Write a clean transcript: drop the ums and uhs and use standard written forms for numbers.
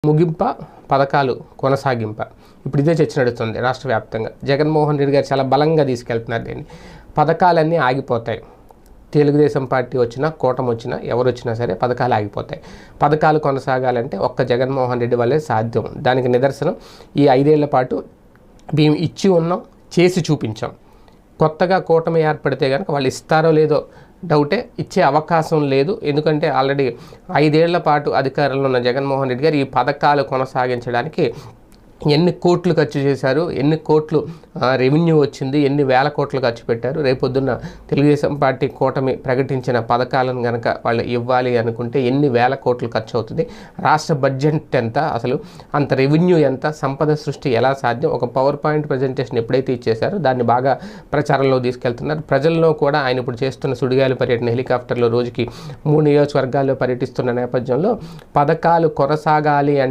ముగింప పథకాలు కొనసాగింప ఇప్పుడు ఇదే చర్చ నడుస్తుంది రాష్ట్ర వ్యాప్తంగా. జగన్మోహన్ రెడ్డి గారు చాలా బలంగా తీసుకెళ్తున్నారు దీన్ని. పథకాలన్నీ ఆగిపోతాయి, తెలుగుదేశం పార్టీ వచ్చినా కూటమి వచ్చినా ఎవరు వచ్చినా సరే పథకాలు ఆగిపోతాయి. పథకాలు కొనసాగాలంటే ఒక్క జగన్మోహన్ రెడ్డి వల్లే సాధ్యం. దానికి నిదర్శనం ఈ 5 ఏళ్ల పాటు మేము ఇచ్చి ఉన్నాం, చేసి చూపించాం. కొత్తగా కూటమి ఏర్పడితే కనుక వాళ్ళు ఇస్తారో లేదో డౌటే, ఇచ్చే అవకాశం లేదు. ఎందుకంటే ఆల్రెడీ 5 ఏళ్ల పాటు అధికారంలో ఉన్న జగన్మోహన్ రెడ్డి గారు ఈ పథకాలు కొనసాగించడానికి ఎన్ని కోట్లు ఖర్చు చేశారు, ఎన్ని కోట్లు రెవెన్యూ వచ్చింది, ఎన్ని వేల కోట్లు ఖర్చు పెట్టారు. రేపొద్దున్న తెలుగుదేశం పార్టీ కూటమి ప్రకటించిన పథకాలను కనుక వాళ్ళు ఇవ్వాలి అనుకుంటే ఎన్ని వేల కోట్లు ఖర్చు అవుతుంది, రాష్ట్ర బడ్జెట్ ఎంత, అసలు అంత రెవెన్యూ ఎంత, సంపద సృష్టి ఎలా సాధ్యం. ఒక పవర్ పాయింట్ ప్రజెంటేషన్ ఎప్పుడైతే ఇచ్చేశారో దాన్ని బాగా ప్రచారంలో తీసుకెళ్తున్నారు. ప్రజల్లో కూడా ఆయన ఇప్పుడు చేస్తున్న సుడిగాలి పర్యటన, హెలికాప్టర్లో రోజుకి 3 నియోజకవర్గాల్లో పర్యటిస్తున్న నేపథ్యంలో పథకాలు కొనసాగాలి అంటే